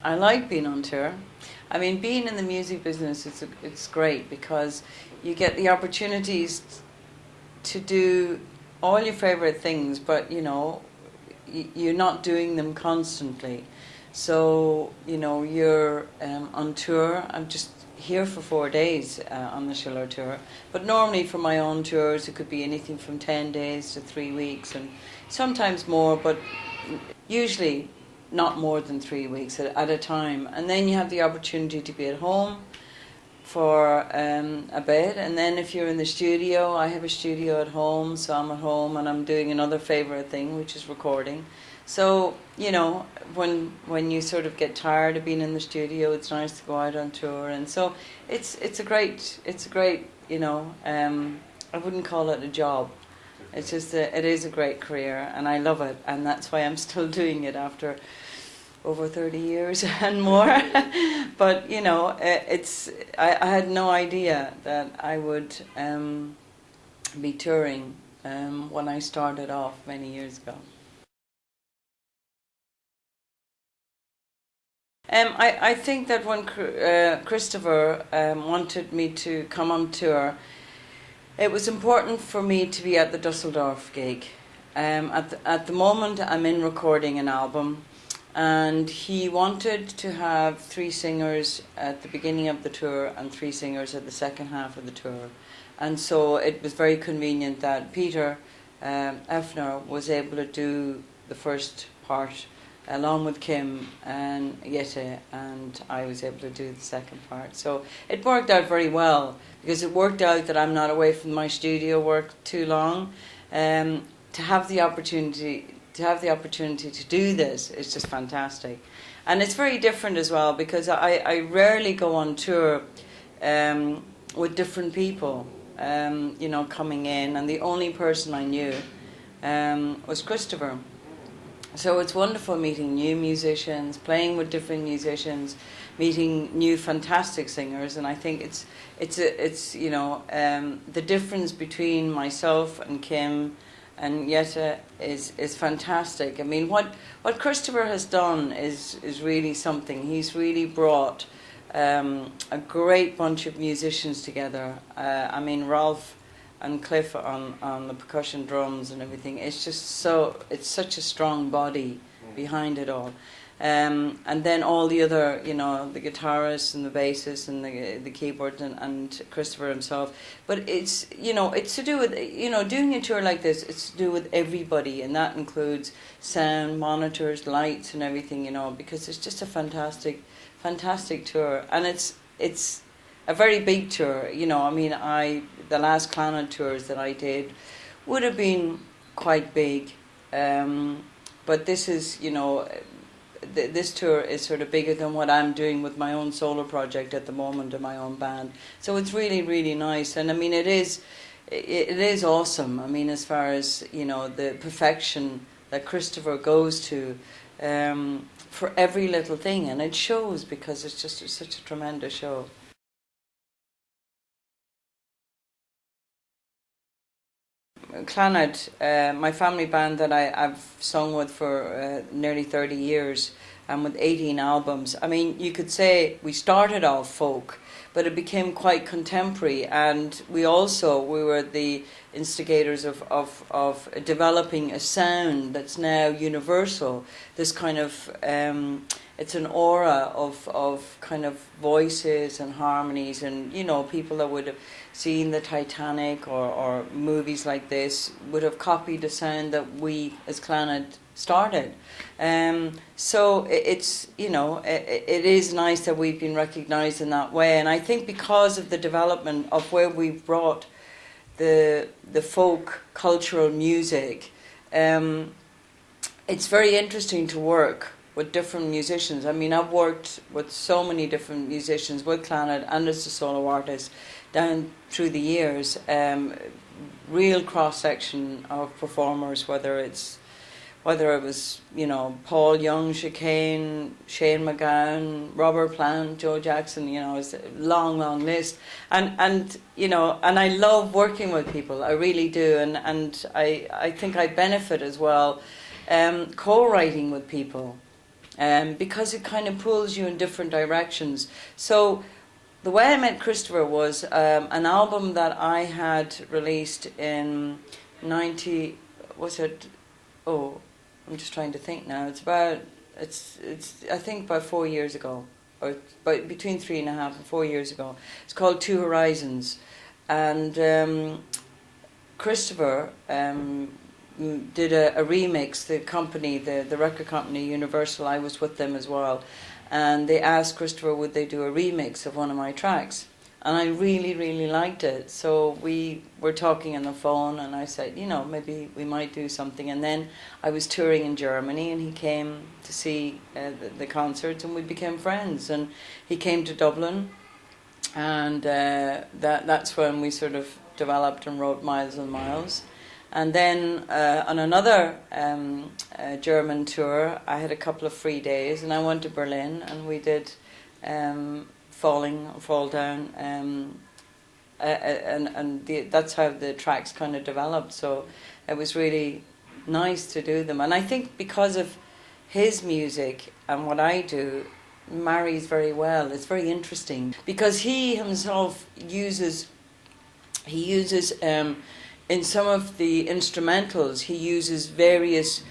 I like being on tour. I mean, being in the music business, it's great because you get the opportunities to do all your favorite things, but you're not doing them constantly. So you're on tour. I'm just here for 4 days on the Schiller tour, but normally for my own tours it could be anything from 10 days to 3 weeks, and sometimes more, but usually not more than 3 weeks at a time. And then you have the opportunity to be at home for a bit, and then if you're in the studio, I have a studio at home, so I'm at home and I'm doing another favourite thing, which is recording. So when you sort of get tired of being in the studio, it's nice to go out on tour. And so it's a great I wouldn't call it a job. It's just it is a great career, and I love it, and that's why I'm still doing it after over 30 years and more. But I had no idea that I would be touring when I started off many years ago. I think that when Christopher wanted me to come on tour, it was important for me to be at the Dusseldorf gig. At the moment, I'm in recording an album, and he wanted to have 3 singers at the beginning of the tour and 3 singers at the second half of the tour. And so it was very convenient that Peter Effner was able to do the first part along with Kim and Jette, and I was able to do the second part. So it worked out very well, because it worked out that I'm not away from my studio work too long. To have the opportunity to do this is just fantastic. And it's very different as well, because I rarely go on tour with different people coming in, and the only person I knew was Christopher. So it's wonderful meeting new musicians, playing with different musicians, meeting new fantastic singers. And I think it's the difference between myself and Kim and Jette is fantastic. I mean, what Christopher has done is really something. He's really brought a great bunch of musicians together. I mean, Rolf and Cliff on the percussion drums and everything. It's such a strong body behind it all. And then all the other, the guitarists and the bassists and the keyboard and Christopher himself. But it's to do with, doing a tour like this, it's to do with everybody, and that includes sound, monitors, lights and everything, because it's just a fantastic tour. And it's a very big tour, I mean, the last Clannad tours that I did would have been quite big, but this is, this tour is sort of bigger than what I'm doing with my own solo project at the moment in my own band. So it's really, really nice, and I mean, it is awesome. I mean, as far as the perfection that Christopher goes to for every little thing, and it shows, because it's just such a tremendous show. Clannad, my family band that I've sung with for nearly 30 years, and with 18 albums. I mean, you could say we started off folk, but it became quite contemporary, and we were the instigators of developing a sound that's now universal. This kind of it's an aura of kind of voices and harmonies, and people that would have seen the Titanic or movies like this would have copied the sound that we as Clannad started. So it's it is nice that we've been recognised in that way, and I think because of the development of where we've brought the folk cultural music, it's very interesting to work with different musicians. I mean, I've worked with so many different musicians with Clannad and as a solo artist down through the years. Real cross section of performers, whether it was Paul Young, Chicane, Shane MacGowan, Robert Plant, Joe Jackson. It's a long list, and I love working with people. I really do, and I think I benefit as well co-writing with people. because it kind of pulls you in different directions. So the way I met Christopher was an album that I had released in 90, was it, oh, I'm just trying to think now, it's I think about 4 years ago, or between 3.5 and 4 years ago. It's called Two Horizons, and Christopher did a remix. The company, the record company Universal, I was with them as well, and they asked Christopher would they do a remix of one of my tracks, and I really, really liked it. So we were talking on the phone, and I said, you know, maybe we might do something. And then I was touring in Germany, and he came to see the concerts, and we became friends. And he came to Dublin, and that's when we sort of developed and wrote Miles and Miles. And then on another German tour, I had a couple of free days, and I went to Berlin, and we did Fall Down, that's how the tracks kind of developed. So it was really nice to do them, and I think because of his music and what I do marries very well. It's very interesting because he himself uses in some of the instrumentals, he uses various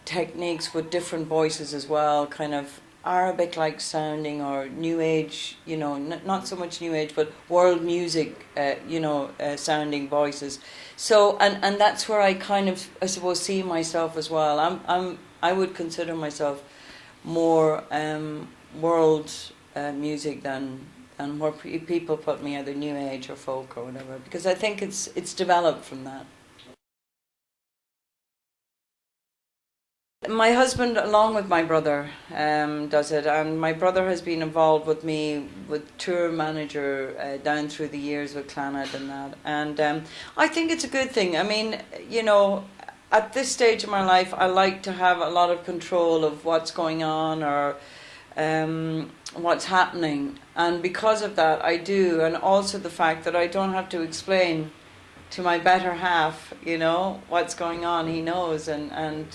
techniques with different voices as well, kind of Arabic-like sounding or New Age, you know, not so much New Age, but world music, sounding voices. So, and that's where I kind of, I suppose, see myself as well. I would consider myself more world music than where people put me either New Age or folk or whatever, because I think it's developed from that. My husband, along with my brother, does it, and my brother has been involved with me with tour manager down through the years with Clannad and that, and I think it's a good thing. I mean, you know, at this stage of my life, I like to have a lot of control of what's going on or what's happening, and because of that, I do, and also the fact that I don't have to explain to my better half, you know, what's going on. He knows, and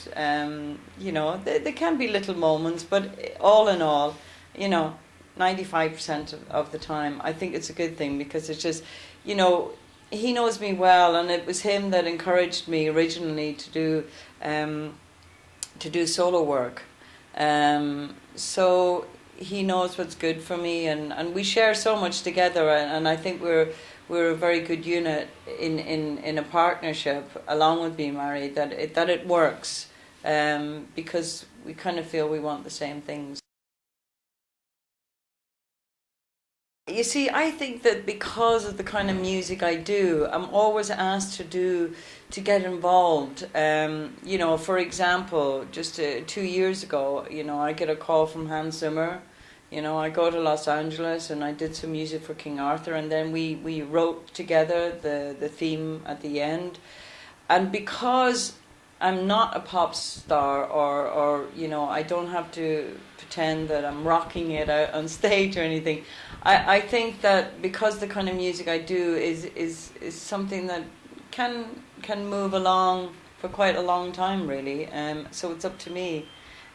you know, there can be little moments, but all in all, you know, 95% of the time, I think it's a good thing, because it's just, you know, he knows me well, and it was him that encouraged me originally to do solo work. So he knows what's good for me, and we share so much together, and I think we're a very good unit in a partnership, along with being married, that it works, because we kind of feel we want the same things. You see, I think that because of the kind of music I do, I'm always asked to get involved. You know, for example, just 2 years ago, you know, I get a call from Hans Zimmer. You know, I go to Los Angeles and I did some music for King Arthur, and then we wrote together the theme at the end. And because I'm not a pop star, or you know, I don't have to pretend that I'm rocking it out on stage or anything, I think that because the kind of music I do is something that can move along for quite a long time, really. So it's up to me.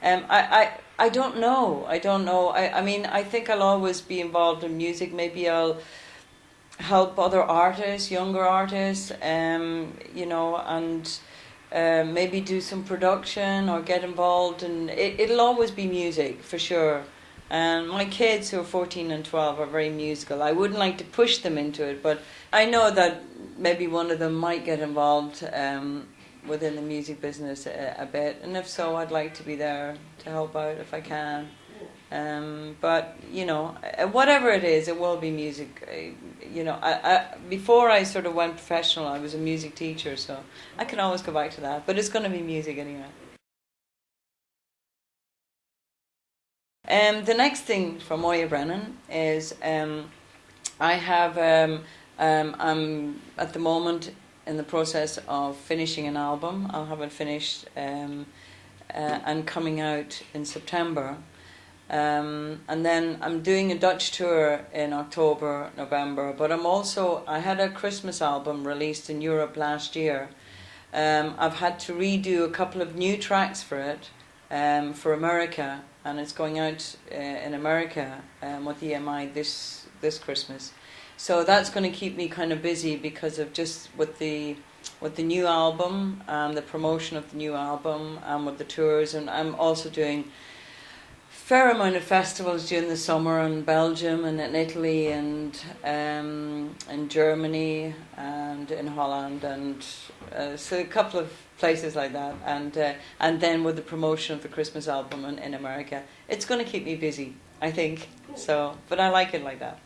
I don't know. I mean, I think I'll always be involved in music. Maybe I'll help other artists, younger artists, you know, and maybe do some production or get involved. And it'll always be music, for sure. And my kids, who are 14 and 12, are very musical. I wouldn't like to push them into it, but I know that maybe one of them might get involved within the music business a bit, and if so, I'd like to be there to help out if I can. But you know, whatever it is, it will be music. You know, before I sort of went professional, I was a music teacher, so I can always go back to that. But it's going to be music anyway. The next thing for Moya Brennan is I have I'm at the moment in the process of finishing an album. I'll have it finished and coming out in September. And then I'm doing a Dutch tour in October, November, but I had a Christmas album released in Europe last year. I've had to redo a couple of new tracks for it, for America, and it's going out in America with EMI this Christmas. So that's going to keep me kind of busy because of just with the new album and the promotion of the new album and with the tours, and I'm also doing fair amount of festivals during the summer in Belgium and in Italy and in Germany and in Holland, and so a couple of places like that, and then with the promotion of the Christmas album in America. It's going to keep me busy, I think. So, but I like it like that.